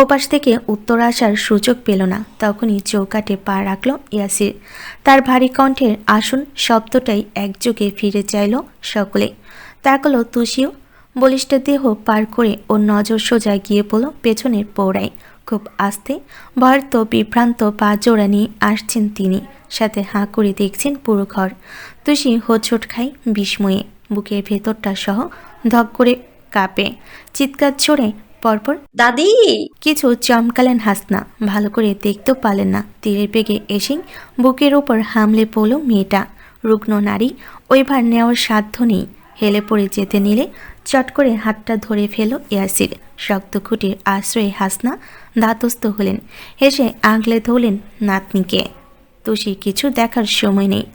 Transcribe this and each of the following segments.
ওপাশ থেকে উত্তর আসার সুযোগ পেল না। তখনই চৌকাঠে পা রাখল ইয়াসির। তার ভারী কণ্ঠের আসল শব্দটাই একযোগে ফিরে চাইল সকলে। তাকালো তুষিও। বলিষ্ঠ দেহ পার করে ওর নজর সোজা গিয়ে পড়ল পেছনের পৌড়ায়। খুব আস্তে ভয়ার্ত বিভ্রান্ত পা জোড়া নিয়ে আসছেন তিনি। সাথে হাঁ করে দেখছেন পুরো ঘর। তুষি হোঁচট খায় বিস্ময়ে। বুকের ভেতরটা সহ ধক করে কাঁপে। চিৎকার ছড়ে পরপর দাদি! কিছু চমকালেন হাসনা। ভালো করে দেখতেও পারলেন না। তীরের বেগে এসেই বুকের ওপর হামলে পড়ল মেয়েটা। রুগ্ন নারী, ওই ভার নেওয়ার সাধ্য নেই। হেলে পড়ে যেতে নিলে চট করে হাতটা ধরে ফেল ইয়াসির। শক্ত খুঁটির আশ্রয়ে হাসনা ধাতস্থ হলেন। হেসে আগলে ধরলেন নাতনিকে। তুষি কিছু দেখার সময় নেই।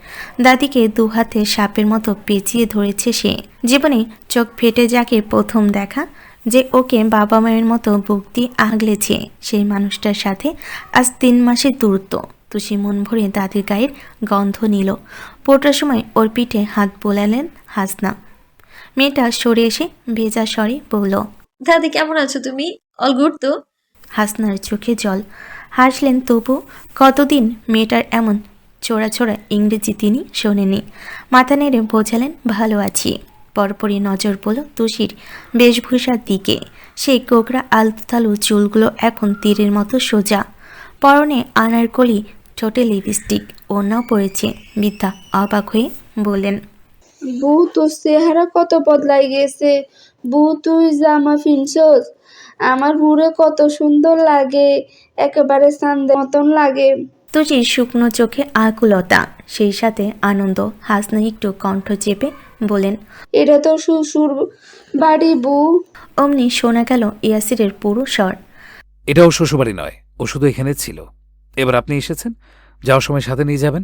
দাদিকে দু হাতে সাপের মতো পেঁচিয়ে ধরেছে সে। জীবনে চোখ ফেটে যাকে প্রথম দেখা, যে ওকে বাবা মায়ের মতো বুক দিয়ে আগলেছে, সেই মানুষটার সাথে আজ 3 মাসের দূরত্ব। তুষি মন ভরে দাদির গায়ের গন্ধ নিল। পোটার সময় ওর পিঠে হাত বোলালেন হাসনা। মেয়েটা সরে এসে ভেজা স্বরে বলল, দাদি কেমন আছো তুমি? অল গুড তো? হাসনার চোখে জল। হাসলেন তবু। কতদিন মেয়েটার এমন ছোড়া ছোড়া ইংরেজি তিনি শোনেনি। মাথা নেড়ে বোঝালেন, ভালো আছি। পরপরই নজর পড়ল তুষির বেশভূষার দিকে। সেই কোকড়া আলতালু চুলগুলো এখন তীরের মতো সোজা। পরনে আনারকলি, ঠোঁটে লিপস্টিক, ওড়নাও পড়েছে। বিদ্যা অবাক হয়ে বললেন, বউ, তোর চেহারা কত বদলাই গেছে। বউ, তুই জামা ফিনছস? আমার বুড়ে কত সুন্দর লাগে, একেবারে চাঁদের মতন লাগে। তুষির শুকনো চোখে আকুলতা, সেই সাথে আনন্দ। হাসনা একটু কণ্ঠ চেপে বলেন, এটা তো শ্বশুর বাড়ি বউ। অমনি শোনা গেল ইয়াসিরের পুরো স্বর। এটাও শ্বশুরবাড়ি নয়, ও শুধু এখানে ছিল। এবার আপনি এসেছেন, যাওয়ার সময় সাথে নিয়ে যাবেন।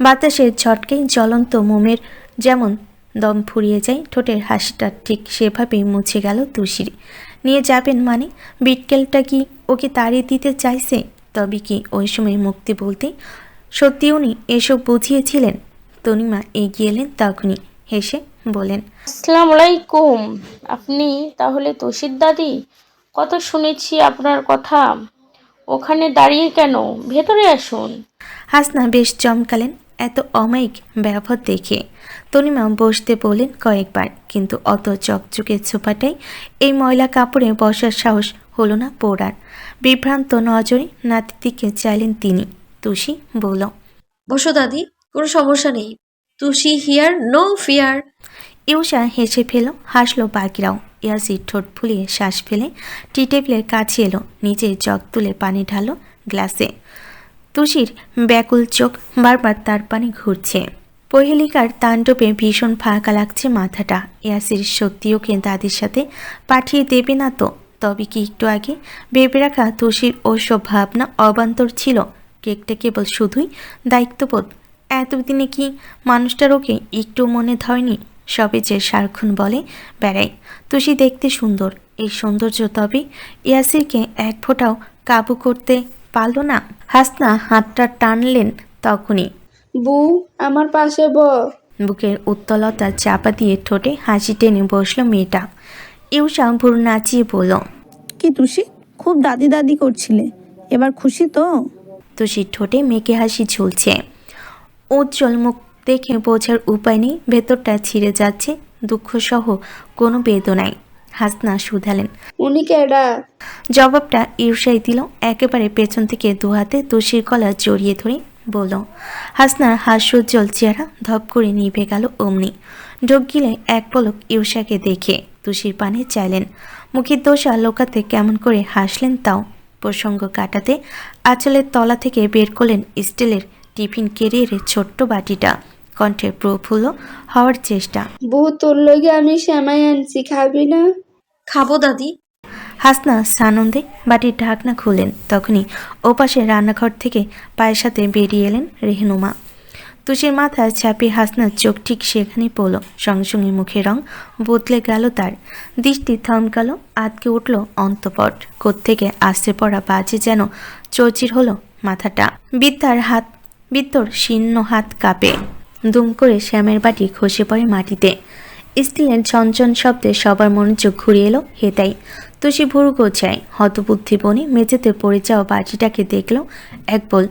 বাতাসের ঝটকে জ্বলন্ত মোমের যেমন দম ফুরিয়ে যায়, ঠোঁটের হাসিটা ঠিক সেভাবেই মুছে গেল তুষির। নিয়ে যাবেন মানে? বিটকেলটা কি ওকে তাড়িয়ে দিতে চাইছে? তবে কি ওই সময় মুক্তি বলতে সত্যি উনি এসব বুঝিয়েছিলেন? তনিমা এগিয়ে এলেন তখনই। হেসে বলেন, আসসালামু আলাইকুম। আপনি তাহলে তোষির দাদি? কত শুনেছি আপনার কথা। ওখানে দাঁড়িয়ে কেন? ভেতরে আসুন। হাসনা বেশ চমকালেন এত অমায়িক ব্যবহার দেখে। তনিমা বসতে বললেন কয়েকবার, কিন্তু অত চকচকে ছোপাটাই এই ময়লা কাপড়ে বসার সাহস হলো না পোড়ার। বিভ্রান্ত নজরে নাতির দিকে চাইলেন তিনি। তুষি বলল, বসো দাদি, কোনো সমস্যা নেই। Tushi here, no fear. Usha হেসে ফেল, হাসলো বাকিরাও। ইয়াসির ঠোঁট ফুলিয়ে শ্বাস ফেলে টি টেবিলের কাছে এলো। নিজে জগ তুলে পানি ঢালো গ্লাসে। তুষির ব্যাকুল চোখ, বারবার তার পানি ঘুরছে। পহেলিকার তাণ্ডবে ভীষণ ফাঁকা লাগছে মাথাটা। ইয়াসির সত্যি ওকে দাদির সাথে পাঠিয়ে দেবে না তো? তবে কি একটু আগে ভেবে রাখা তুষির ওসব ভাবনা অবান্তর ছিল? কেকটা কেবল শুধুই দায়িত্ববোধ। এতদিনে কি মানুষটার ওকে একটু মনে ধরেনি? সবে যে সারাক্ষণ বলে বেড়ায় তুষি দেখতে সুন্দর, এই সৌন্দর্য তবে ইয়াসিরকে এক ফোঁটাও কাবু করতে পারল না। হাসনা হাতটা টানলেন তখনই। বউ, আমার পাশে বুকের উত্তলতা চাপা দিয়ে ঠোঁটে হাসি টেনে বসলো মেয়েটা। ইউষা ভুরু নাচিয়ে বলল, কি তুষি, খুব দাদি দাদি করছিলে, এবার খুশি তো? তুষির ঠোঁটে মেঘে হাসি ঝুলছে। উজ্জ্বল মুখ দেখে বোঝার উপায় নেই ভেতরটা ছিঁড়ে যাচ্ছে দুঃখসহ কোনো বেদনায়। হাসনা শুধালেন, উনি কেডা? জবাবটা ঈর্ষাই দিল। একেবারে পেছন থেকে দুহাতে তুষির গলা জড়িয়ে ধরে বলল। হাসনার হাস্যোজ্জ্বল চেহারা ধপ করে নিভে গেল অমনি। ঢোক গিলে এক পলক ঈর্ষাকে দেখে তুষির পানে চাইলেন। মুখের দোষা লোকাতে কেমন করে হাসলেন তাও। প্রসঙ্গ কাটাতে আঁচলের তলা থেকে বের করলেন স্টিলের টিফিন কেরিয়ারের ছোট্ট বাটিটা। কণ্ঠে প্রফুল্ল হওয়ার চেষ্টা। বউ, তোর লগে আমি সেমাই আনছি, খাবি না? খাবো দাদি। হাসনা সানন্দে বাটির ঢাকনা খুললেন। তখনই ওপাশে রান্নাঘর থেকে পায়ের সাথে বেরিয়ে এলেন রেহনুমা। তুষির মাথায় ছাপিয়ে হাসনার চোখ ঠিক সেখানে পড়ল। সঙ্গে সঙ্গে মুখের রং বদলে গেল তার। দৃষ্টি থমকালো, আটকে উঠল অন্তঃপট। কোত্থেকে আসতে পড়া বাজে যেন চৌচির হলো মাথাটা। বিদ্যর শীর্ণ হাত কাঁপে। দুম করে শ্যামের বাটি খসে পড়ে মাটিতে। স্টিলের ঝনঝন শব্দে সবার মনোযোগ ঘুরিয়ে এলো হেতাই। তুষি ভুরু গোছায় হতবুদ্ধি বনে মেঝেতে পড়ে যাওয়া বাটিটাকে দেখলো এক বল।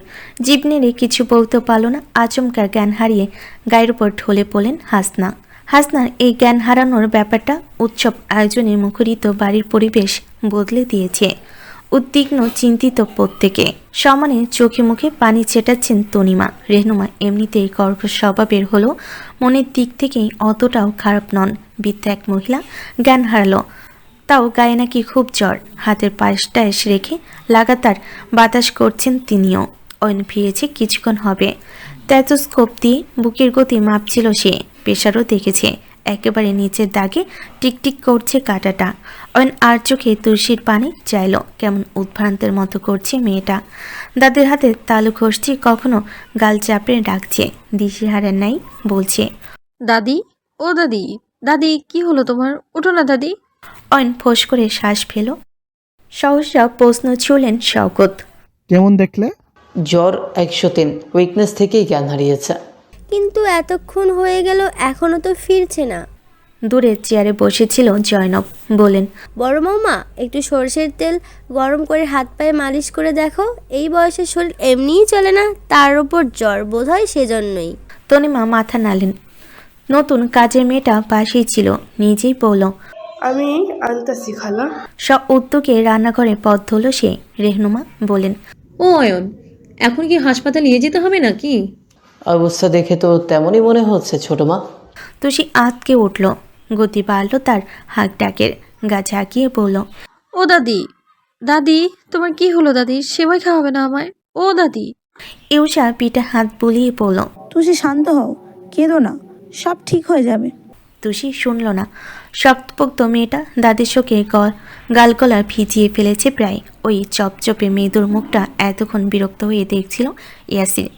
জিভ নেড়ে কিছু বলতে পারল না। আচমকা জ্ঞান হারিয়ে গায়ের উপর ঢলে পড়লেন হাসনা। হাসনার এই জ্ঞান হারানোর ব্যাপারটা উৎসব আয়োজনে মুখরিত বাড়ির পরিবেশ বদলে দিয়েছে। উদ্বিগ্ন চিন্তিত প্রত্যেকে সমানে চোখে মুখে পানি ছেটাচ্ছেন তনিমা। রেহনুমা এমনিতেই কর্কশ স্বভাবের হলো মনের দিক থেকেই অতটাও খারাপ নন। বৃদ্ধ এক মহিলা জ্ঞান হারালো, তাও গায়ে নাকি খুব জ্বর। হাতের পায়েসটা এসে রেখে লাগাতার বাতাস করছেন তিনিও। অয়ন ফিরেছে কিছুক্ষণ হবে। স্টেথোস্কোপ দিয়ে বুকের গতি মাপছিল সে। প্রেশারও দেখেছে, একেবারে নিচের দাগে টিকটিক করছে কাঁটাটা। অয়ন আর চোখে তুলসীর পানি চাইল। কেমন উদ্ভ্রান্তের মতো করছে মেয়েটা। দাদির হাতে তালু ঘষছে, কখনো গাল চাপড়ে ডাকছে, দিশেহারার নাই বলছে, দাদি, ও দাদি, দাদি কি হলো তোমার? ওঠো না দাদি। অয়ন ফোঁস করে শ্বাস ফেল। সহসা প্রশ্ন ছুড়লেন শওকত। কেমন দেখলে? জ্বর 103, উইকনেস থেকেই জ্ঞান হারিয়েছে। কিন্তু এতক্ষণ হয়ে গেল এখনো তো ফিরছে না। দূরে চেয়ারে বসেছিল জয়নব, বলেন, বড় মামা একটু সরষের তেল গরম করে হাত পায়ে মালিশ করে দেখো। এই বয়সে শরীর এমনিই চলে না, তার উপর জ্বর বোধ হয় সেজন্যই। তনিমা মাথা নাড়লেন। নতুন কাজের মেয়েটা পাশেই ছিল, নিজেই বলল, আমি আনতাছি খালা। সব উদ্যোগে রান্নাঘরে পথ ধরল সে। রেহনুমা বলেন, ও অয়ন, এখন কি হাসপাতালে নিয়ে যেতে হবে নাকি? অবস্থা দেখে তো তেমনই মনে হচ্ছে ছোট মা। তুষি আতকে উঠল, গতি বাড়ল তার হাঁক ডাকের। গা ঝাঁকিয়ে বলল, ও দাদি, দাদি তোমার কি হলো দাদি? সেমাই খাওয়াবে না আমায়? ও দাদি। ইউষা পিঠে হাত বুলিয়ে বলল, তুষি শান্ত হও, কেঁদো না, সব ঠিক হয়ে যাবে। তুষি শুনল না। শক্তপোক্ত মেয়েটা দাদির শোকে গাল গলা ভিজিয়ে ফেলেছে প্রায়। ওই চপচপে মেয়েদুর মুখটা এতক্ষণ বিরক্ত হয়ে দেখছিল ইয়াসির।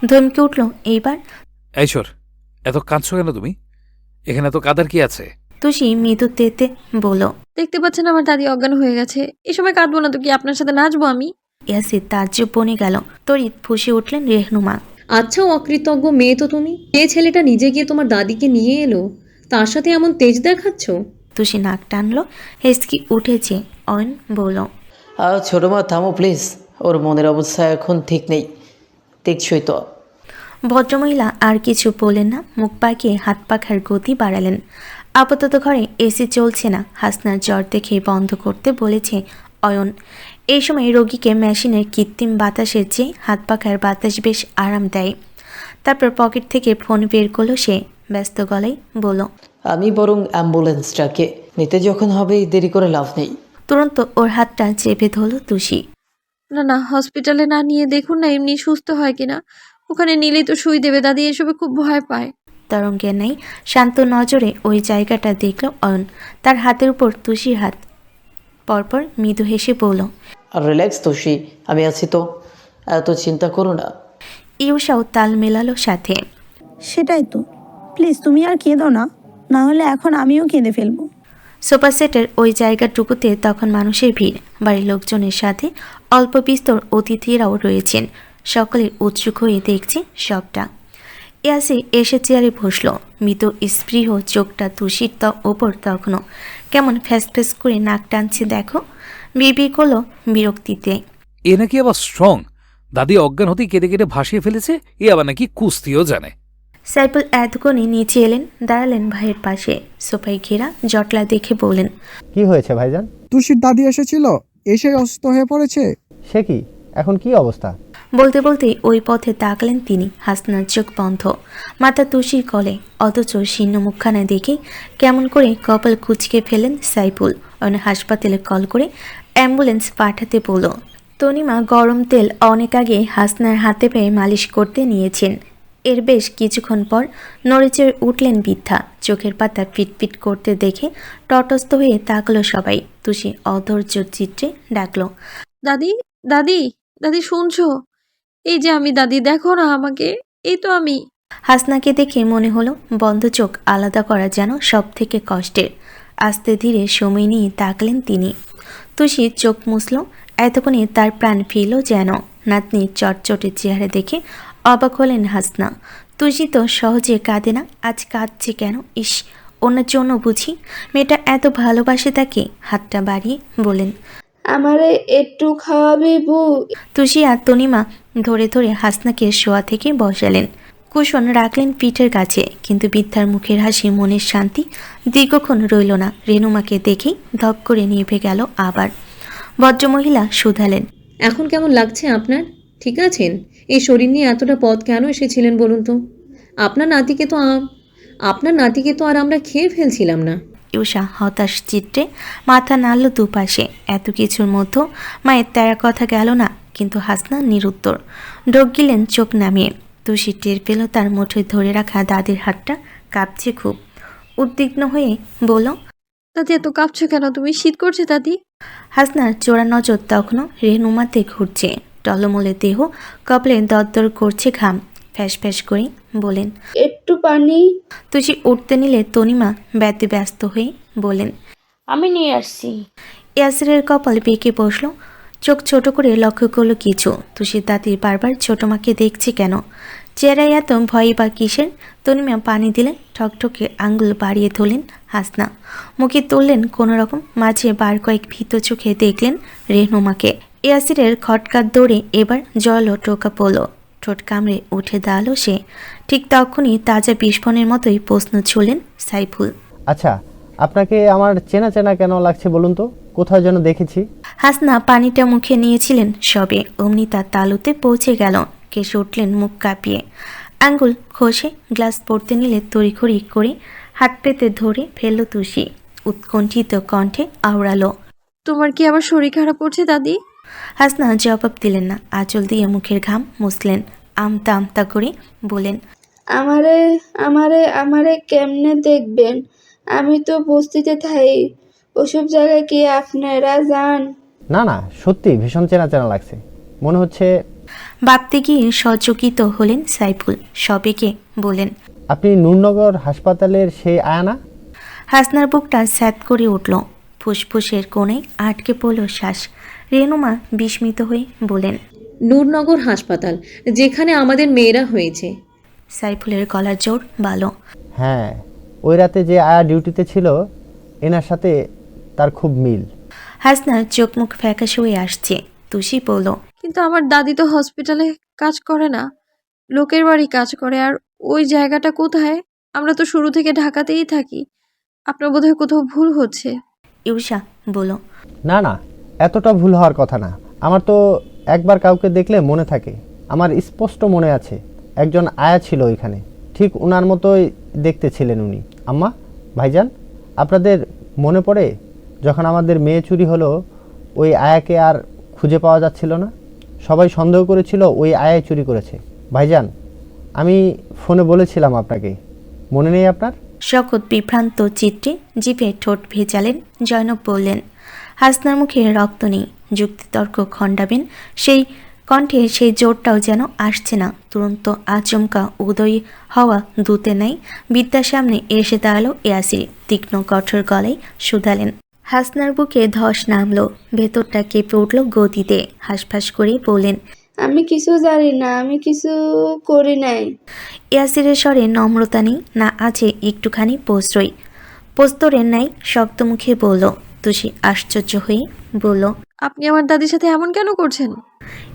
ধমকে উঠল এইবার, এইশ্বর, এত কাঁদছো কেন তুমি? এখানে তো কাদার কি আছে? তুষি মৃদু তেতে বলল, দেখতে পাচ্ছেন আমার দাদি অজ্ঞান হয়ে গেছে। এ সময় কাঁদবো না তো কি আপনার সাথে নাচবো আমি? ইয়াসির তাজ্জব বনে গেল। তড়িৎ ফুঁসে উঠলেন রেহনুমা। আচ্ছা অকৃতজ্ঞ মেয়ে তো তুমি। যে ছেলেটা নিজে গিয়ে তোমার দাদিকে নিয়ে এলো, তার সাথে এমন তেজ দেখাচ্ছ? তুষি নাক টানলো, হেসকি উঠেছে। অয়ন বলল, ছোট মা থামো প্লিজ, ওর মনের অবস্থা এখন ঠিক নেই, দেখছই তো। ভদ্রমহিলা আর কিছু বললেন না, মুখ পাকিয়ে হাত পাখার গতি বাড়ালেন। আপাতত ঘরে এসি চলছে না, হাসনার জ্বর দেখে বন্ধ করতে বলেছে অয়ন। এই সময় রোগীকে মেশিনের কৃত্রিম বাতাসের চেয়ে হাত পাখার বাতাস বেশ আরাম দেয়। তারপর পকেট থেকে ফোন বের করলো সে। ব্যস্ত গলায় বলল, আমি বরং অ্যাম্বুলেন্সটাকে নিতে যখন হবে দেরি করে লাভ নেই। তুরন্ত ওর হাতটা চেপে ধরল তুষি। না না, হসপিটালে না নিয়ে দেখুন না এমনি সুস্থ হয় কিনা। ওখানে নিলেই তো সুই দেবে। দাদি এসবে খুব ভয় পায়। তরঙ্গের নাই শান্ত নজরে ওই জায়গাটা দেখল অয়ন। তার হাতের উপর তুষির হাত। পরপর মৃদু হেসে বলল, আর রিল্যাক্স তোষি, আমি আছি তো, এত চিন্তা করো না। ইউষাও তাল মেলালো সাথে। সেটাই তো, প্লিজ তুমি আর কেঁদো না, না হলে এখন আমিও কেঁদে ফেলবো। সোফা সেটের ওই জায়গাটুকুতে তখন মানুষের ভিড়। বাড়ির লোকজনের সাথে অল্প বিস্তর অতিথিরাও রয়েছেন। সকলে উৎসুক হয়ে দেখছে সবটা। ইয়াসি এসে চেয়ারে বসলো। মৃত স্পৃহ চোখটা তুষির ওপর তখনও কেমন ফ্যাস ফ্যাস করে নাক টানছে দেখো। বিড়বিড় করলো বিরক্তিতে, এ নাকি আবার স্ট্রং। দাদি অজ্ঞান হতেই কেটে কেটে ভাসিয়ে ফেলেছে। এ আবার নাকি কুস্তিও জানে। সাইফুল এতক্ষণে নিচে এলেন, দাঁড়ালেন ভাইয়ের পাশে। সোফায় ঘেরা জটলা দেখে বললেন, কি হয়েছে ভাইজান? তুষির দাদি এসেছিল, এসে অসুস্থ হয়ে পড়েছে। সে কি, এখন কি অবস্থা? বলতে বলতে ওই পথে তাকলেন তিনি। হাসনার চোখ বন্ধ, মাথা তুষির কলে। অথচ শীর্ণ মুখখানা দেখে কেমন করে কপাল কুঁচকে ফেলেন সাইফুল। অনেক হাসপাতালে কল করে অ্যাম্বুলেন্স পাঠাতে বলল। তনিমা গরম তেল অনেক আগে হাসনার হাতে পেয়ে মালিশ করতে নিয়েছেন। এর বেশ কিছুক্ষণ পর নড়েচড়ে উঠলেন বৃদ্ধা। চোখের পাতা পিটপিট করতে দেখে তটস্থ হয়ে তাকলো সবাই। তুষি অধৈর্য চিত্রে ডাকলো, দাদি, দাদি, দাদি শুনছো? এই যে আমি দাদি, দেখো না আমাকে, এই তো আমি। হাসনাকে দেখে মনে হলো বন্ধ চোখ আলাদা করা যেন সব থেকে কষ্টের। আস্তে ধীরে সময় নিয়ে তাকলেন তিনি। তুষি চোখ মুছল। এতক্ষণে তার প্রাণ ফিরল যেন। নাতনির চটচটে চেহারা দেখে অবাক হলেন হাসনা। তুষি তো সহজে কাঁদে না, আজ কাঁদছে কেন? ইস, ওনার জন্য বুঝি মেয়েটা এত ভালোবাসে তাকে। হাতটা বাড়িয়ে বলেন, আমারে একটু খাওয়াবি বউ? তুষি আর তনিমা ধরে ধরে হাসনাকে শোয়া থেকে বসালেন। কুশন রাখলেন পিঠের কাছে, কিন্তু বৃদ্ধার মুখের হাসি মনের শান্তি দীর্ঘক্ষণ রইল না। রেনুমাকে দেখেই ধপ করে নিভে গেল আবার। ভদ্রমহিলা শুধালেন, এখন কেমন লাগছে আপনার? ঠিক আছেন? এই শরীর নিয়ে এতটা পথ কেন এসেছিলেন বলুন তো? আপনার নাতিকে তো আর আমরা খেয়ে ফেলছিলাম না। ইউষা হতাশ চিত্রে মাথা নাড়ল দুপাশে। এত কিছুর মধ্যে মায়ের তেরা কথা গেল না, কিন্তু হাসনা নিরুত্তর। ঢোক গিলেন চোখ নামিয়ে। তুষি টের পেল তার মুঠোয় ধরে রাখা দাদির হাতটা কাঁপছে খুব। উদ্বিগ্ন হয়ে বলল, দাদি এত কাঁপছো কেন তুমি? শীত করছে দাদি? হাসনার চোরা নজর তখনও রেনুমাতে ঘুরছে। টলমলে দেহ কপালে দরদর করছে ঘাম। ফ্যাস ফ্যাস করে বলেন, একটু পানি? তুষি উঠতে নিলে তনিমা ব্যস্ত হয়ে বলেন, আমি নিয়ে আসছি। ইয়াসিরের কপাল বেঁকে বসলো। চোখ ছোট করে লক্ষ্য করলো কিছু। তুষির দাদির বারবার ছোট মাকে দেখছে কেন? চেহারায় এত ভয় বা কিসের? তনিমা পানি দিলে ঠকঠকে আঙ্গুল বাড়িয়ে ধরলেন হাসনা। মুখে তুললেন কোনো রকম, মাঝে বার কয়েক ভীত চোখে দেখলেন রেহনুমাকে। ইয়াসিরের খটকার দৌড়ে এবার জল টোকা পড়ল। ঠোঁট কামড়ে উঠে দাঁড়ালো সে। ঠিক তখনই তাজা বিস্ফোরণের মতোই প্রশ্ন ছুড়লেন সাইফুল। আচ্ছা, আপনাকে আমার চেনা চেনা কেন লাগছে বলুন তো? কোথাও যেন দেখেছি। হাসনা পানিটা মুখে নিয়েছিলেন সবে, অমনি তার তালুতে পৌঁছে গেল। কেসে উঠলেন মুখ কাঁপিয়ে। আঙ্গুল খসে গ্লাস পড়তে নিলে তড়িঘড়ি করে হাত পেতে ধরে ফেলল তুষি। উৎকণ্ঠিত কণ্ঠে আওড়ালো, তোমার কি আবার শরীর খারাপ করছে দাদি? হাসনা জবাব দিলেন না। আঁচল দিয়ে মুখের ঘাম মুছলেন। আমতা আমতা করে বলেন, আমারে আমারে আমারে কেমনে দেখবেন? আমি তো বস্তিতে থাই। ওসব জায়গায় কি আপনারা যান? না না, সত্যি ভীষণ চেনা চেনা লাগছে। মনে হচ্ছে ভাবতে গিয়ে সচকিত হলেন সাইফুল। সবেকে বলেন, আপনি নূরনগর হাসপাতালের সেই আয়ানা? হাসনার বুকটা স্যাঁত করে উঠল। ফুসফুসের কোণে আটকে পড়ল শ্বাস। রেনুমা বিস্মিত হয়ে বলেন, নূরনগর হাসপাতাল, যেখানে আমাদের মেয়েরা হয়েছে। সাইফুলের গলার জোর ভালো। হ্যাঁ, ওই রাতে যে আয়া ডিউটিতে ছিল, এনার সাথে তার খুব মিল। হাসনার চোখ মুখ ফ্যাকাশে হয়ে আসছে। তুষি বলল, কিন্তু আমার দাদি তো হসপিটালে কাজ করে না, লোকের বাড়ি কাজ করে। আর ওই জায়গাটা কোথায়? আমরা তো শুরু থেকে ঢাকাতেই থাকি। আপনার বোধহয় কোথাও ভুল হচ্ছে। ইউষা বলল, না না, এতটা ভুল হওয়ার কথা না। আমার তো একবার কাউকে দেখলে মনে থাকে। আমার স্পষ্ট মনে আছে একজন আয়া ছিল ওইখানে, ঠিক ওনার মতোই দেখতে ছিলেন উনি। আম্মা, ভাইজান, আপনাদের মনে পড়ে যখন আমাদের মেয়ে চুরি হলো, ওই আয়াকে আর খুঁজে পাওয়া যাচ্ছিল না? সবাই সন্দেহ করেছিল ওই আয়াই চুরি করেছে। ভাইজান, আমি ফোনে বলেছিলাম আপনাকে, মনে নেই আপনার? শকত বিভ্রান্ত চিত্রে জিভে ঠোঁট ভেজালেন জয়নব। বললেন, হাসনার মুখে রক্ত নেই। যুক্তিতর্ক খণ্ডাবেন সেই কণ্ঠে সেই জোরটাও যেন আসছে না। তুরন্ত আচমকা উদয় হওয়া দূতে নাই বিদ্যার সামনে এসে দাঁড়ালো ইয়াসির। তীক্ষ্ণ কঠোর গলায় শুধালেন। হাসনার বুকে ধস নামলো। ভেতরটা কেঁপে উঠল গতিতে। হাঁসফাঁস করে বললেন, আমি কিছু জানি না, আমি কিছু করি নাই। ইয়াসিরের স্বরে নম্রতা নেই, না আছে একটুখানি প্রশ্রয়। প্রস্তরের ন্যায় শক্ত মুখে বলল। তুষি আশ্চর্য হয়ে বলল, আপনি আমার দাদির সাথে এমন কেন করছেন?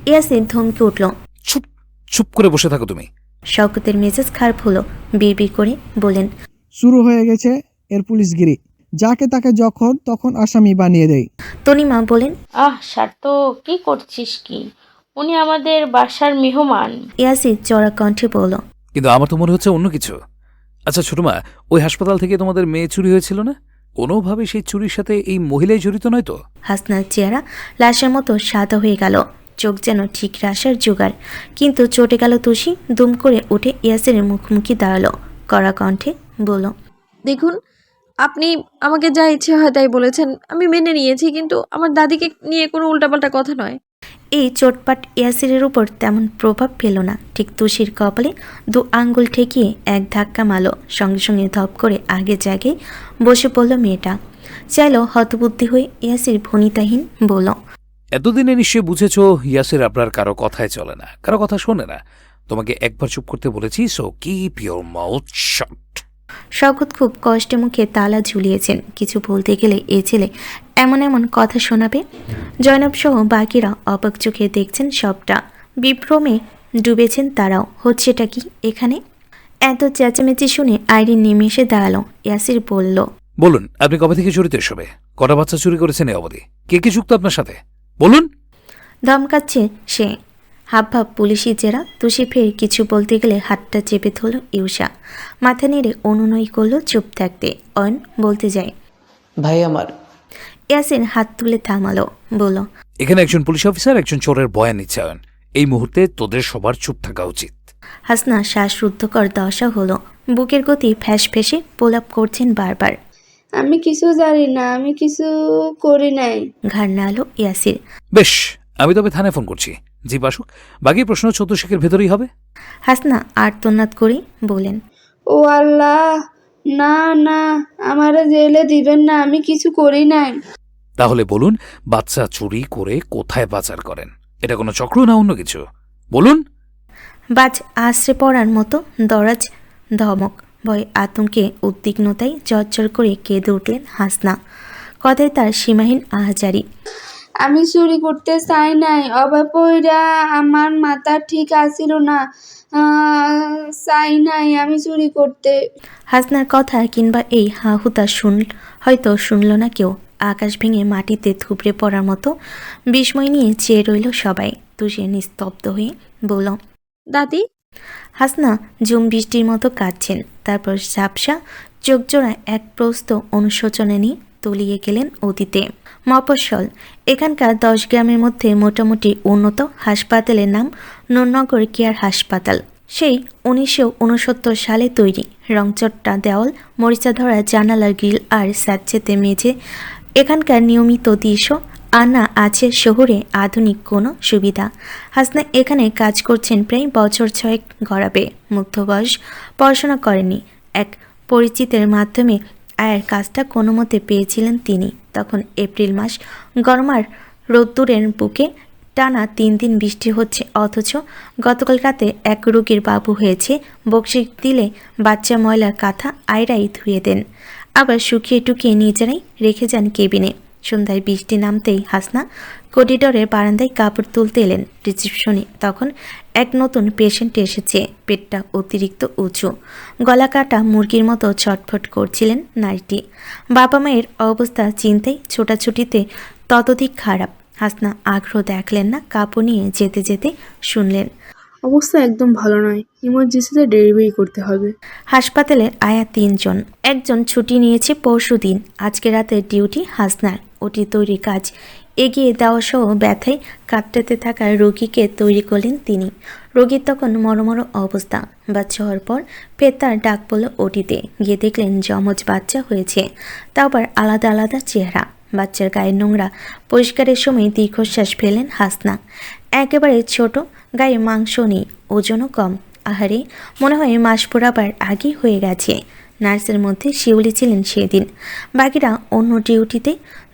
ইয়াসির ধমকে উঠল, চুপ চুপ করে বসে থাকো তুমি। শওকতের মেজাজ খারাপ হলো। বিড়বিড় করে বলেন, শুরু হয়ে গেছে এর পুলিশগিরি। যাকে তাকে যখন তখন আসামি বানিয়ে দেয়। তনিমা বলেন, স্বার্থ কি করছিস কি? উনি আমাদের বাসার মেহমান। ইয়াসির চড়া কণ্ঠে বলল, কিন্তু আমার তো মনে হচ্ছে অন্য কিছু। আচ্ছা ছোট মা, ওই হাসপাতাল থেকে তোমাদের মেয়ে চুরি হয়েছিল না? কোনোভাবে সেই চুরির সাথে এই মহিলাই জড়িত নয় তো? হাসনার চেহারা লাশের মতো সাদা হয়ে গেল। চোখ যেন ঠিক রাশার জোগাড়। কিন্তু চটে গেল তুষি। দুম করে উঠে ইয়াসিরের মুখোমুখি দাঁড়ালো। কড়া কণ্ঠে বলল, দেখুন, আপনি আমাকে যা ইচ্ছে হয় তাই বলেছেন, আমি মেনে নিয়েছি, কিন্তু আমার দাদিকে নিয়ে কোনো উল্টাপাল্টা কথা নয়। এই চোটপাট ইয়াসিরের উপর তেমন প্রভাব ফেল না। ঠিক তুষির কপালে দু আঙ্গুল ঠেকিয়ে এক ধাক্কা মারল। সঙ্গে সঙ্গে ধপ করে আগের জায়গায় বসে পড়ল মেয়েটা। চাইল হতবুদ্ধি হয়ে ইয়াসির ভনিতাহীন বলল, এতদিনে নিশ্চয়ই বুঝেছ ইয়াসির আপনার কারো কথায় চলে না, কারো কথা শোনে না। তোমাকে একবার চুপ করতে বলেছি, so keep your mouth shut. Shaukat খুব কষ্টে মুখে তালা ঝুলিয়েছেন। কিছু বলতে গেলে এ ছেলে এমন এমন কথা শোনাবে। জয়নব সহ বাকিরা অবাক চোখে দেখছেন সবটা। বিভ্রমে ডুবেছেন তারাও। হচ্ছেটা কি এখানে? এত চেঁচামেচি শুনে আইরিন নেমে এসে দাঁড়ালো। ইয়াসির বলল, বলুন, আপনি কবে থেকে জড়িত এসবে? কটা বাচ্চা চুরি করেছেন এ অবধি? কে কে যুক্ত আপনার সাথে? বলুন। ধমকাচ্ছে সে। হাবভাব পুলিশি জেরা। তুষি ফের কিছু বলতে গেলে হাতটা চেপে ধরল ইউষা। মাথা নেড়ে অনুনয় করলো চুপ থাকতে। অয়ন বলতে যায়, ভাই আমার। ইয়াসিন হাত তুলে থামালো, বলল, এখানে একজন পুলিশ অফিসার একজন চোরের বয়ান নিচ্ছে অয়ন। এই মুহূর্তে তোদের সবার চুপ থাকা উচিত। হাসনা শ্বাসরুদ্ধকর দশা হলো। বুকের গতি ফ্যাস ফেসে প্রলাপ করছেন বারবার। আমি কিছু জানি না, আমি কিছু করি নাই। ঘাড় নাড়ল ইয়াসির। বেশ, আমি তবে থানায় ফোন করছি। জি বাসুক, বাকি প্রশ্ন 14 শেখের ভেতরেই হবে। হাসনা আর্তনাদ করে বলেন, ও আল্লাহ, না না, আমারে জেলে দিবেন না, আমি কিছু করি নাই। তাহলে বলুন, বাচ্চা চুরি করে কোথায় পাচার করেন? এটা কোনো চক্র না অন্য কিছু? বলুন। বাজ আশ্রে পড়ার মতো দরাজ ধমক। ভয় আতঙ্কে উদ্বিগ্নতায় জর্জর করে কেঁদে উঠলেন হাসনা। কথায় তার সীমাহীন আহাজারি। আমি চুরি করতে চাই নাই, অভাব পইরা আমার মাথা ঠিক আছিল না, চাই নাই আমি চুরি করতে। হাসনার কথা কিংবা এই হাহুতা হয়তো শুনল না কেউ। আকাশ ভেঙে মাটিতে থুবড়ে পড়ার মতো বিস্ময় নিয়ে চেয়ে রইল সবাই। তুষে নিস্তব্ধ হয়ে বলল, দাদি। হাসনা ঝুম বৃষ্টির মতো কাঁদছেন। তারপর ঝাপসা চোখজোড়া এক প্রস্ত অনুশোচনা নিয়ে তলিয়ে গেলেন অতীতে। মফস্বল। এখানকার 10 গ্রামের মধ্যে মোটামুটি উন্নত হাসপাতালের নাম নূরনগর কেয়ার হাসপাতাল। সেই 1969 সালে তৈরি। রংচট্টা দেওয়াল, মরিচা ধরা জানালার গ্রিল আর স্যাঁতসেঁতে মেঝে। এখানকার নিয়মিত দৃশ্য। আনা আছে শহরে আধুনিক কোনো সুবিধা। হাসনা এখানে কাজ করছেন প্রায় বছর 6 গড়াবে। মধ্যবয়স, পড়াশোনা করেনি। এক পরিচিতের মাধ্যমে আয়ের কাজটা কোনো মতে পেয়েছিলেন তিনি। তখন এপ্রিল মাস। গরমার রোদ্দুরের বুকে টানা 3 দিন বৃষ্টি হচ্ছে। অথচ গতকাল রাতে এক রোগীর বাবু হয়েছে। বকশিস দিলে বাচ্চা ময়লার কাঁথা আয়রাই ধুয়ে দেন, আবার শুকিয়ে টুকিয়ে নিজেরাই রেখে যান কেবিনে। সন্ধ্যায় বৃষ্টি নামতেই হাসনা করিডোরের বারান্দায় কাপড় তুলতে এলেন রিসিপশনে। তখন এক নতুন পেশেন্ট এসেছে। পেটটা অতিরিক্ত উঁচু, গলা কাটা মুরগির মতো ছটফট করছিলেন নারীটি। বাবা মায়ের অবস্থা চিন্তায় ছোটাছুটিতে ততোধিক খারাপ। হাসনা আগ্রহ দেখলেন না। কাপড় নিয়ে যেতে যেতে শুনলেন, অবস্থা একদম ভালো নয়, ইমার্জেন্সিতে ডেলিভারি করতে হবে। হাসপাতালে আয়া 3 জন। একজন ছুটি নিয়েছে পরশুদিন। আজকে রাতে ডিউটি হাসনার। ওটি তৈরি কাজ এগিয়ে দেওয়া সহ ব্যথায় কাটতে থাকা রোগীকে তৈরি করলেন তিনি। রোগীর তখন মরমর অবস্থা। বাচ্চা হওয়ার পর ফের তার ডাক পড়ল ওটিতে। গিয়ে দেখলেন যমজ বাচ্চা হয়েছে, তাও আবার আলাদা আলাদা চেহারা। বাচ্চার গায়ে নোংরা পরিষ্কারের সময় দীর্ঘশ্বাস ফেলেন হাসনা। একেবারে ছোট, গায়ে মাংস নেই, ওজনও কম। আহারে, মনে হয় মাস পোড়াবার আগেই হয়ে গেছে। নার্সের মধ্যে শিউলি ছিলেন সেদিন। বাকিরা অন্য ডিউটিতে।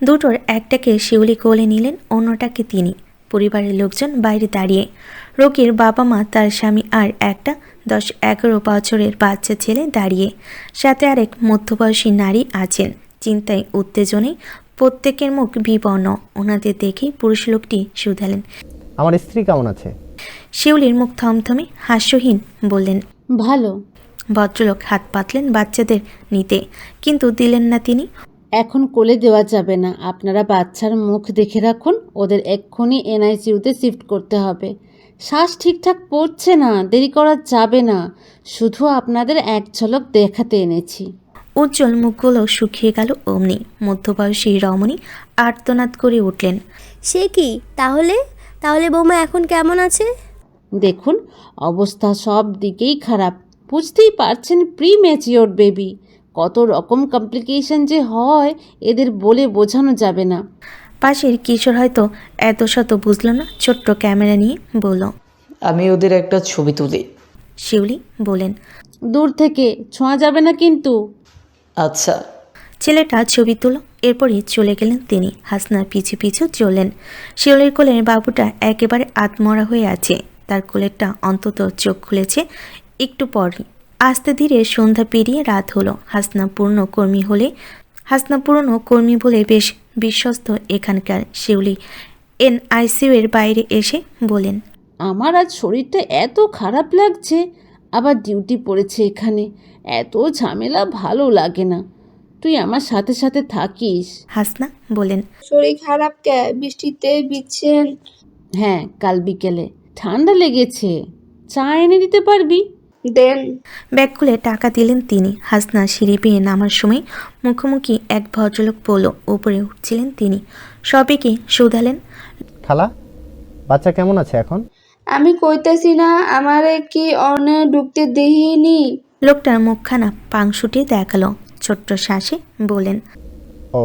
দুটোর একটাকে শিউলি কোলে নিলেন, অন্যটাকে তিনি। পরিবারের লোকজন বাইরে দাঁড়িয়ে। রোগীর বাবা মা, তার স্বামী আর একটা 10-11 বছরের বাচ্চা ছেলে দাঁড়িয়ে। সাথে আরেক মধ্যবয়সী নারী আছেন। চিন্তায় উত্তেজনে প্রত্যেকের মুখ বিবর্ণ। ওনাদের দেখেই পুরুষ লোকটি শুধালেন, আমার স্ত্রী কেমন আছে? শিউলির মুখ থমথমে হাস্যহীন বললেন, ভালো। ভদ্রলোক হাত পাতলেন বাচ্চাদের নিতে, কিন্তু দিলেন না তিনি। এখন কোলে দেওয়া যাবে না, আপনারা বাচ্চার মুখ দেখে রাখুন। ওদের এক্ষুনি এনআইসিইউতে শিফট করতে হবে। শ্বাস ঠিকঠাক পড়ছে না, দেরি করা যাবে না। শুধু আপনাদের এক ঝলক দেখাতে এনেছি। উজ্জ্বল মুখগুলো শুকিয়ে গেল অমনি। মধ্যবয়সী রমণী আর্তনাদ করে উঠলেন, সে কি? তাহলে বৌমা এখন কেমন আছে? দেখুন, অবস্থা সব দিকেই খারাপ। বুঝতেই পারছেন, প্রি ম্যাচিওর বেবি। কত রকম কমপ্লিকেশন যে হয় এদের বলে বোঝানো যাবে না। পাশের কিশোর হয়তো এত শত বুঝল না। ছোট্ট ক্যামেরা নিয়ে বলল, আমি ওদের একটা ছবি তুলি। শিউলি বলেন, দূর থেকে, ছোঁয়া যাবে না কিন্তু। আচ্ছা। ছেলেটা ছবি তুলো। এরপরই চলে গেলেন তিনি। হাসনার পিছু পিছু চললেন। শিউলির কোলের বাবুটা একেবারে আত্মরা হয়ে আছে। তার কোলেরটা অন্তত চোখ খুলেছে একটু পরই। আস্তে ধীরে সন্ধ্যা পেরিয়ে রাত হলো। হাসনা পুরনো কর্মী বলে বেশ বিশ্বস্ত এখানকার। শিউলি এনআইসিইউ এর বাইরে এসে বলেন, আমার আজ শরীরটা এত খারাপ লাগছে, আবার ডিউটি পড়েছে এখানে, এত ঝামেলা ভালো লাগে না। তুই আমার সাথে সাথে থাকিস। হাসনা বলেন, শরীর খারাপ কে? বৃষ্টিতে ভিজছেন? হ্যাঁ, কাল বিকেলে ঠান্ডা লেগেছে, চা এনে দিতে পারবি? দেন। ব্যাগ খুলে টাকা দিলেন তিনি। হাসনা সিঁড়ি বেয়ে নামার সময় মুখোমুখি এক ভদ্রলোক পড়ল। উপরে উঠছিলেন তিনি, সবাইকে শুধালেন, খালা, বাচ্চা কেমন আছে এখন? আমি কইতেছি না আমারে কি অনে ঢুকতে দেখিনি? লোকটার মুখখানা পাংশুটে দেখালো। ছোট্ট শ্বাসে বলেন, ও।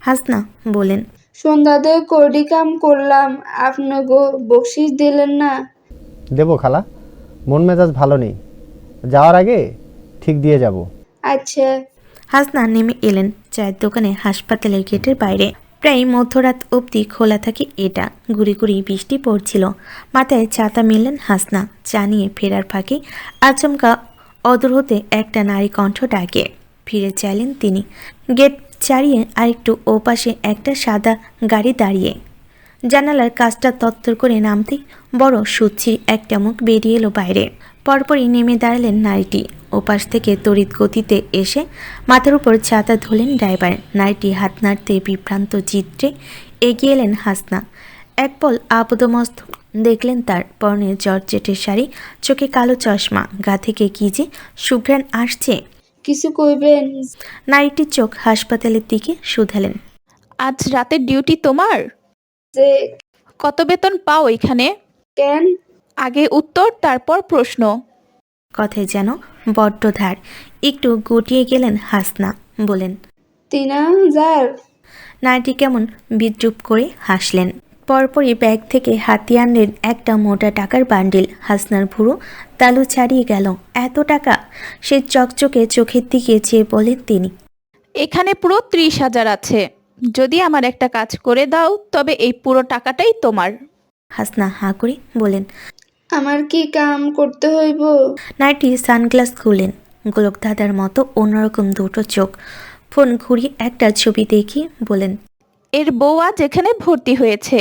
হাসনা বলেন, সন্ধ্যাতে কোডি কাম করলাম, আপনাকে বকশিস দিলেন না? দেবো খালা, মন মেজাজ ভালো নেই, যাওয়ার আগে ঠিক দিয়ে যাব। আচ্ছা। হাসনা নেমে এলেন চায়ের দোকানে হাসপাতালের গেটের বাইরে। প্রায় মধ্যরাত অবধি খোলা থাকে এটা। গুড়ি গুড়ি বৃষ্টি পড়ছিল। মাথায় ছাতা মেললেন হাসনা। চা নিয়ে ফেরার ফাঁকে আচমকা অদূর হতে একটা নারী কণ্ঠ ডাকে। ফিরে চাইলেন তিনি। গেট ছাড়িয়ে আরেকটু ওপাশে একটা সাদা গাড়ি দাঁড়িয়ে। জানালার কাজটা তত্তর করে নামতে বড় সুচ্ছির একটা মুখ বেরিয়ে এলো বাইরে। পরপরই নেমে দাঁড়ালেন নারীটি। ওপাশ থেকে তড়িৎ গতিতে এসে মাথার উপর ছাতা ধরলেন ড্রাইভার। নারীটি হাত নাড়তে বিভ্রান্ত চিত্রে এগিয়ে এলেন হাসনা। এক পল আপাদমস্ত দেখলেন তার পরনে জর্জেটের শাড়ি, চোখে কালো চশমা, গা থেকে কি যে সুঘ্রাণ আসছে। কিছু কইবেন? নারীটির চোখ হাসপাতালের দিকে শুধালেন, আজ রাতের ডিউটি তোমার? যে কত বেতন পাও এখানে? কেন? আগে উত্তর, তারপর প্রশ্ন। কথায় যেন বড্ড ধার। একটু গুটিয়ে গেলেন হাসনা, বলেন, 3000। নারীটি কেমন বিদ্রুপ করে হাসলেন। পরপরই ব্যাগ থেকে হাতিয়ে আনলেন একটা মোটা টাকার বান্ডিল। হাসনার ভুরু তালু ছাড়িয়ে গেল। এত টাকা! সে চকচকে চোখের দিকে চেয়ে বলেন তিনি, এখানে পুরো 30,000 আছে। যদি আমার একটা কাজ করে দাও তবে এই পুরো টাকাটাই তোমার। হাসনা হাঁ করে বলেন, আমার কি কাম করতে হইব? নাইটি সানগ্লাস খুলেন। গোলক দাদার মতো অন্যরকম দুটো চোখ। ফোন ঘুরিয়ে একটা ছবি দেখিয়ে বলেন, এর বউ আজ এখানে ভর্তি হয়েছে।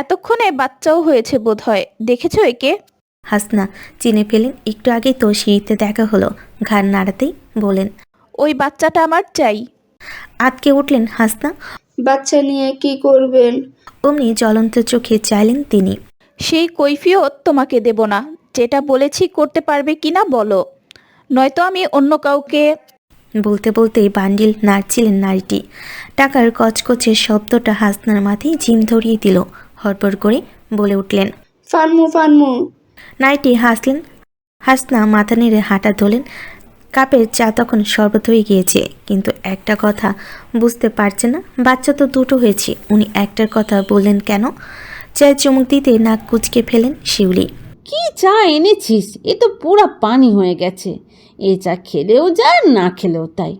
এতক্ষণে বাচ্চাও হয়েছে বোধহয়। দেখেছো একে? হাসনা চিনে ফেলেন। একটু আগেই তো সিঁড়িতে দেখা হলো। ঘাড় নাড়াতেই বলেন, ওই বাচ্চাটা আমার চাই। আটকে উঠলেন হাসনা। বাচ্চা নিয়ে কি করবেন? অমনি জ্বলন্ত চোখে চাইলেন তিনি। সেই কৈফিয়ত তোমাকে দেব না। যেটা বলেছি করতে পারবে কিনা বলো, নয়তো আমি অন্য কাউকে। বলতে বলতেই বান্ডিল নাড়ছিলেন নারীটি। টাকার কচকচে শব্দটা হাসনার মাথায় ঝিম ধরিয়ে দিল। হড়বড় করে বলে উঠলেন, ফার্মু। নারীটি হাসলেন। হাসনা মাথা নেড়ে হাঁটা ধরলেন। কাপের চা তখন শরবত হয়ে গিয়েছে। কিন্তু একটা কথা বুঝতে পারছেন না, বাচ্চা তো দুটো হয়েছে, উনি একটার কথা বললেন কেন? চায়ে চুমুক দিতে নাক কুচকে ফেলেন শিউলি। কি চা এনেছিস? এ তো পুরা পানি হয়ে গেছে। এই চা খেলেও যা, না খেলেও তাই।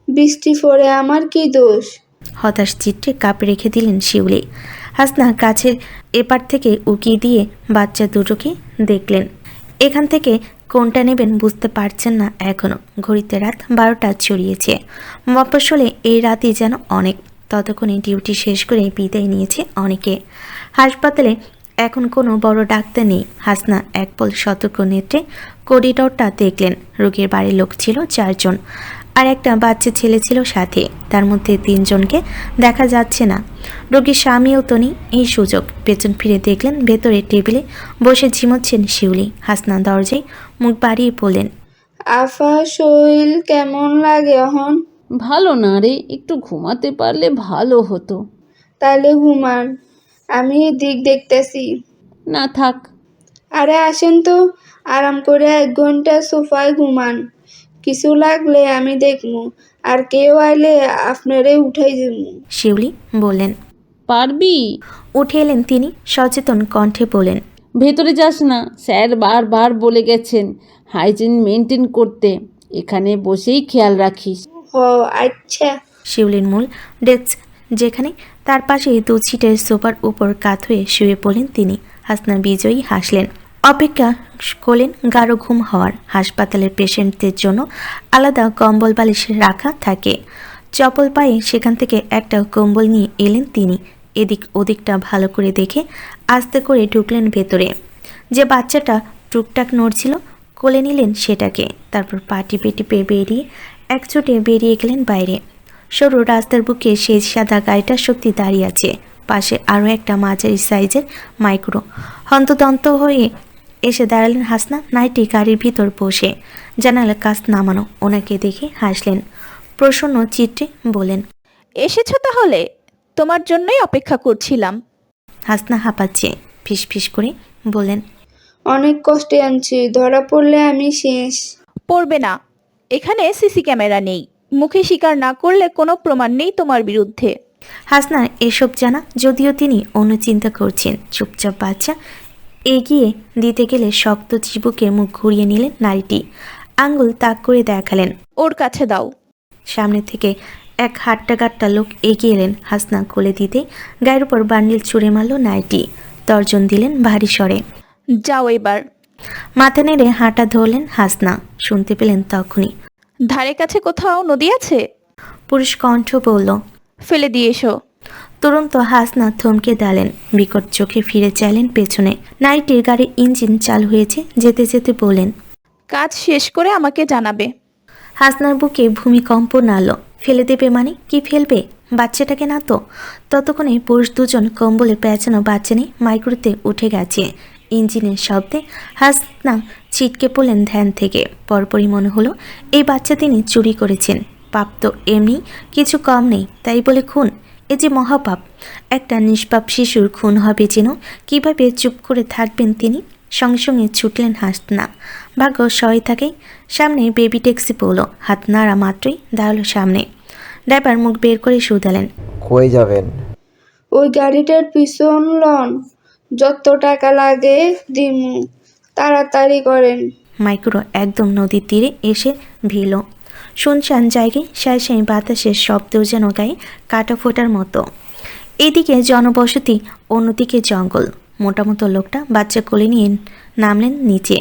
বৃষ্টি পড়ে আমার কি দোষ? হতাশ চিত্রে কাপ রেখে দিলেন শিউলি। হাসনা কাছের এপার থেকে উকিয়ে দিয়ে বাচ্চা দুটোকে দেখলেন। এখান থেকে কোনটা নেবেন বুঝতে পারছেন না এখনও। ঘড়িতে রাত 12টা ছড়িয়েছে। মফস্বলে এই রাতই যেন অনেক। ততক্ষণে ডিউটি শেষ করে বিদায় নিয়েছে অনেকে। হাসপাতালে এখন কোনো বড় ডাক্তার নেই। হাসনা এক পল সতর্ক নেত্রে করিডোরটা দেখলেন। রোগীর বাড়ির লোক ছিল 4 জন, আর একটা বাচ্চা ছেলে ছিল সাথে। তার মধ্যে 3 জনকে দেখা যাচ্ছে না। রোগীর স্বামীও তো নেই। এই সুযোগ পেছন ফিরে দেখলেন ভেতরে টেবিলে বসে ঝিমোচ্ছেন শিউলি। হাসনা দরজায় মুখ বাড়িয়ে বললেন, আফা শরীর কেমন লাগে এখন? ভালো না রে, একটু ঘুমাতে পারলে ভালো হতো। তাহলে ঘুমান, আমি দিক দেখতেছি। না থাক। আরে আসেন তো, আরাম করে 1 ঘন্টা সোফায় ঘুমান। কিছু লাগলে আমি দেখমু, আর কেউ আইলে আপনারে উঠাই দেবো। শিউলি বললেন, পারবি? উঠে এলেন তিনি। সচেতন কণ্ঠে বলেন, ভেতরে যাস না, স্যার বারবার বলে গেছেন হাইজিন মেনটেন করতে। এখানে বসেই খেয়াল রাখিস। ও আচ্ছা। শিউলির মূল ডেস্ক যেখানে, তার পাশে 2 সিটের সোফার উপর কাত হয়ে শুয়ে পড়লেন তিনি। হাসনা বিজয়ী হাসলেন। অপেক্ষা করলেন গাঢ় ঘুম হওয়ার। হাসপাতালের পেশেন্টদের জন্য আলাদা কম্বল বালিশ রাখা থাকে। চপল পায়ে সেখান থেকে একটা কম্বল নিয়ে এলেন তিনি। এদিক ওদিকটা ভালো করে দেখে আস্তে করে ঢুকলেন ভেতরে। যে বাচ্চাটা টুকটাক নড়ছিল কোলে নিলেন সেটাকে। তারপর পা টিপে টিপে বেরিয়ে একচোটে বেরিয়ে গেলেন বাইরে। সরু রাস্তার বুকে সেই সাদা গাড়িটা সত্যি দাঁড়িয়ে আছে। পাশে আরও একটা মাঝারি সাইজের মাইক্রো। হন্তদন্ত হয়ে এসে দাঁড়ালেন হাসনা। নাইটি গাড়ির ভিতর বসে, জানালার কাজ নামানো। ওনাকে দেখে হাসলেন, প্রসন্ন চিত্রে বলেন, এসেছো তাহলে? তোমার জন্যই অপেক্ষা করছিলাম। হাসনা হাঁপাচ্ছে, ফিস ফিস করে বলেন, অনেক কষ্টে আনছি, ধরা পড়লে আমি শেষ। পড়বে না, এখানে সিসি ক্যামেরা নেই। মুখে স্বীকার না করলে কোনো প্রমাণ নেই তোমার বিরুদ্ধে। হাসনার এসব জানা, যদিও তিনি অন্য চিন্তা করছেন। চুপচাপ বাচ্চা এগিয়ে দিতে গেলে শক্ত চিবুকে মুখ ঘুরিয়ে নিলেন নারীটি। আঙ্গুল তাক করে দেখালেন, ওর কাছে দাও। সামনে থেকে এক হাট্টাগাট্টা লোক এগিয়ে এলেন। হাসনা কোলে দিতে গায়ের উপর বান্ডিল ছুঁড়ে মারল নারীটি। তর্জন দিলেন ভারী স্বরে, যাও এবার। মাথা নেড়ে হাঁটা ধরলেন হাসনা। শুনতে পেলেন তখনই, ধারে কাছে কোথাও নদী আছে? পুরুষ কণ্ঠ বলল, ফেলে দিয়ে এসো। তুরন্ত হাসনা থমকে দাঁড়ালেন, বিকট চোখে ফিরে চাইলেন পেছনে। নারীটির গাড়ির ইঞ্জিন চালু হয়েছে। যেতে যেতে বলেন, কাজ শেষ করে আমাকে জানাবে। হাসনার বুকে ভূমিকম্প নাড়ল। ফেলে দেবে মানে? কি ফেলবে? বাচ্চাটাকে না তো। ততক্ষণে পুরুষ দুজন কম্বলে পেঁচানো বাচ্চা নিয়ে মাইক্রোতে উঠে গেছে। ইঞ্জিনের শব্দে হাসনা ছিটকে পড়লেন ধ্যান থেকে। পরপরই মনে হলো এই বাচ্চা তিনি চুরি করেছেন। পাপ তো এমনি কিছু কম নেই, তাই বলে খুন? এ যে মহাপাপ। একটা নিষ্পাপ শিশুর খুন হবে যেন। কিভাবে চুপ করে থাকবেন তিনি? সঙ্গে সঙ্গে ছুটলেন হাসনা। ভাগ্য সহায় থাকে। সামনে বেবি ট্যাক্সি পড়ল। হাত নাড়া মাত্রই দাঁড়ালো সামনে। ড্রাইভার মুখ বের করে শুধালেন, কই যাবেন? ওই গাড়িটার পিছন লন, যত টাকা লাগে দিমু, তাড়াতাড়ি করেন। মাইক্রো একদম নদীর তীরে এসে ভিড়ল। শুনশান জায়গায় সাঁই সাঁই বাতাসের শব্দ যেন গায়ে কাটা ফোটার মতো। এদিকে জনবসতি, অন্যদিকে জঙ্গল। মোটামতো লোকটা বাচ্চা কোলে নিয়ে নামলেন নিচে।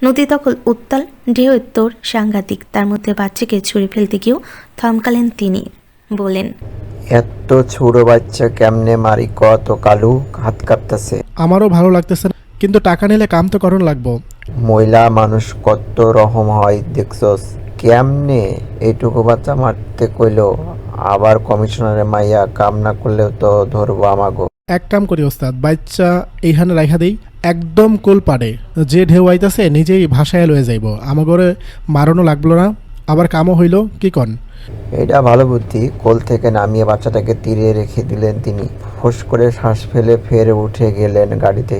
নদী তখন উত্তাল, ঢেউয়ের তোর সাংঘাতিক। তার মধ্যে বাচ্চাকে ছুঁড়ে ফেলতে গিয়েও থমকালেন তিনি। বলেন, এত ছোট বাচ্চা কেমনে মারি কত কালু, হাত কাঁপতেছে। আমারও ভালো লাগতেছে না, কিন্তু টাকা নিলে কাম তো করণ লাগবো। মহিলা মানুষ কত রকম হয় দেখছস, কেমনে এইটুকু বাচ্চা মারতে কইলো। আবার কমিশনারের মাইয়া কাম না করলেও তো ধরবো আমাগো। এক কাম করি ওস্তাদ, বাচ্চা এইখানে রাখা দেই, একদম কোল পাড়ে যে ঢেউ আইতাছে নিজেই ভাষায় লয়ে যাইব। আমাগরে মারণও লাগলো না, আবার কামও হইল। কি কন? এটা ভালো বুদ্ধি। কোল থেকে নামিয়ে বাচ্চাটাকে তীরে রেখে দিলেন তিনি। ফোঁস করে শ্বাস ফেলে ফের উঠে গেলেন গাড়িতে।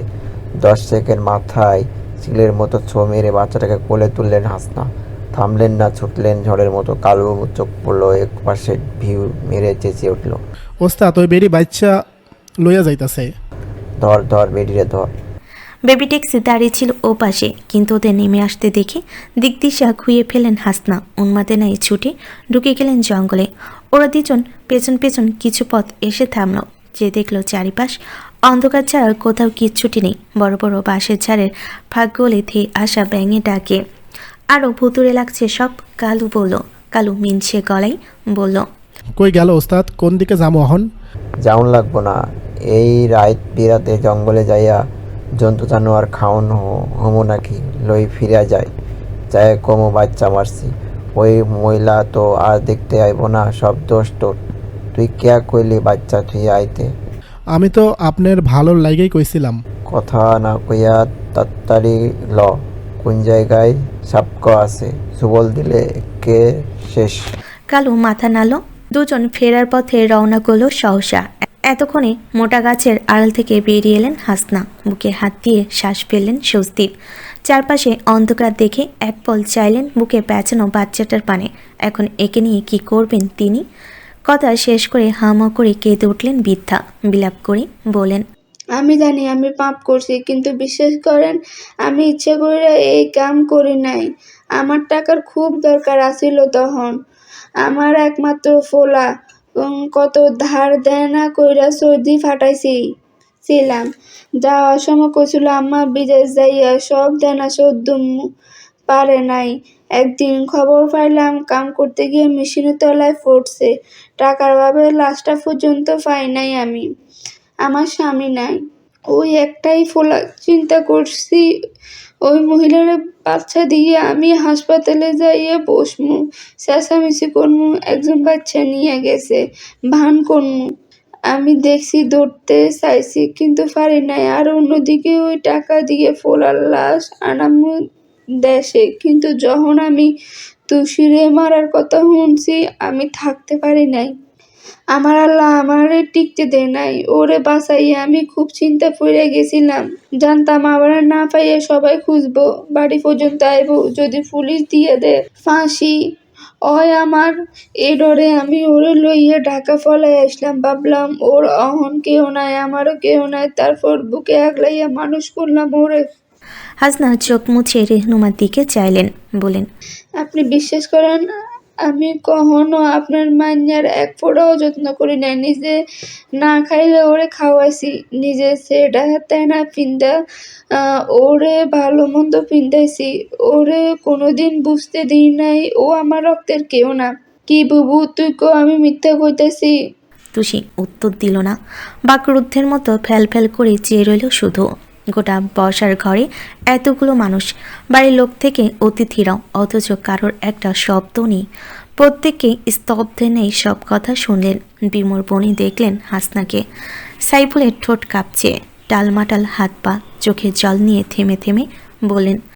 10 সেকেন্ড মাথায় চিলের মতো ছো মেরে বাচ্চাটাকে কোলে তুললেন হাসনা। থামলেন না, ছুটলেন ঝড়ের মতো। কালো চোখ পড়লো, এক পাশে ভিউ মেরে চেঁচিয়ে উঠল, ওস্তাদ ওই বেরি বাচ্চা লইয়া যাইতাছে। ধর ধর বেরিয়ে ধর। বেবি ট্যাক্সি দাঁড়িয়ে ছিল ও পাশে, কিন্তু ওদের নেমে আসতে দেখে দিকদিশা খুইয়ে ফেলেন হাসনা। উন্মাদনায় ছুটে ঢুকে গেলেন জঙ্গলে। ওরা দুজন পেছন পেছন কিছু পথ এসে থামল। যে দেখল চারিপাশ অন্ধকার ছাড়া কোথাও কিচ্ছুটি নেই। বড় বড় বাঁশের ঝাড়ের ফাঁক গলে ধেয়ে আসা ব্যাঙে ডাকে। আরও ভুতুরে লাগছে সব। কালু বলল, কালু মিনছে গলায় বলল, কই গেল ওস্তাদ? কোন দিকে যাবো এখন? যাউন লাগবো না, এই রাত বিরাতে জঙ্গলে যাইয়া জন্তু জানোয়ার খাওন হমো নাকি লই ফিরা যায়। চায় কমো বাচ্চা মারছি, ওই মহিলা তো আর দেখতে আইব না। সব দোষ তোর। তুই কে কইলি বাচ্চা তুই আইতে? আমি তো আপনার ভালোর লাইগেই কইছিলাম। কথা না কইয়া তাড়াতাড়ি ল। কোন জায়গায় সাপক আছে, সুবল দিলে কে শেষ। কালু মাথা নাড়ল। দুজন ফেরার পথে রওনা করল সহসা। এতক্ষণে মোটা গাছের আড়াল থেকে বেরিয়ে এলেন হাসনা। বুকে হাত দিয়ে শ্বাস ফেললেন স্বস্তির। চারপাশে অন্ধকার দেখে এক পল চাইলেন বুকে পেঁচানো বাচ্চাটার পানে। এখন একে নিয়ে কি করবেন তিনি? কথা শেষ করে হামা করে কেঁদে উঠলেন বৃদ্ধা। বিলাপ করে বলেন, আমি জানি আমি পাপ করছি, কিন্তু বিশ্বাস করেন আমি ইচ্ছে করে এই কাম করি নাই। আমার টাকার খুব দরকার আছিল তখন। আমার একমাত্র ফোলা কত ধার দেনা কইরা সর্দি ফাটাইছি। ছিলাম। যাওয়ার সময় কইছিল আম্মা বিদেশ যাইয়া সব দেনা শোধ দিমু, পারে নাই। একদিন খবর পাইলাম কাম করতে গিয়ে মেশিনের তলায় পড়ছে। টাকার অভাবে লাশটা পর্যন্ত পাই নাই আমি। আমার স্বামী নাই, ওই একটাই ফোলা। চিন্তা করছি ওই মহিলার বাচ্চা দিয়ে আমি হাসপাতালে যাইয়া বসমু, চেঁচামেচি করমু, একজন বাচ্চা নিয়ে গেছে ভান করমু। আমি দেখছি ধরতে চাইছি কিন্তু পারি নাই। আর অন্যদিকে ওই টাকা দিয়ে ফোলার লাশ আনামু দেশে, কিন্তু যখন আমি তুষিরে মারার কথা শুনছি আমি থাকতে পারি নাই। আমার আল্লাহ আমারে টিকতে দেয় নাই। ওরে বাঁচাইয়া আমি খুব চিন্তা পড়ে গেছিলাম। জানতাম আবার না পাইয়া সবাই খুঁজবো, বাড়ি পর্যন্ত আইব, যদি পুলিশ দিয়ে দেয় ফাঁসি হয় আমার। এই ডরে আমি ওরে লইয়া ঢাকা পলাই আসলাম। ভাবলাম ওর অহন কেউ নাই, আমারও কেউ নাই। তারপর বুকে আগলাইয়া মানুষ করলাম ওরে। হাসনা চোখ মুছে রেহনুমার দিকে চাইলেন, বলেন, আপনি বিশ্বাস করেন আমি কখনো আপনার মাইয়ার এক ফোঁটাও যত্ন করি নাই। নিজে না খাইলে ওরে খাওয়াইছি, নিজে সেটা তেনা পিন্দা ওরে ভালো মন্দ পিন্দাইছি। ওরে কোনোদিন বুঝতে দিই নাই ও আমার রক্তের কেউ না। কি বুবু তুই কো আমি মিথ্যা কইতাছি? তুষি উত্তর দিল না। বাকরুদ্ধের মতো ফ্যাল ফ্যাল করে চেয়ে রইল শুধু। গোটা বসার ঘরে এতগুলো মানুষ, বাড়ির লোক থেকে অতিথিরাও, অথচ কারোর একটা শব্দ নেই। প্রত্যেককে স্তব্ধে নেই সব কথা শুনলেন। বিমর বনি দেখলেন হাসনাকে। সাইফুলের ঠোঁট কাঁপছে, টালমাটাল হাত পা, চোখে জল নিয়ে থেমে থেমে বললেন,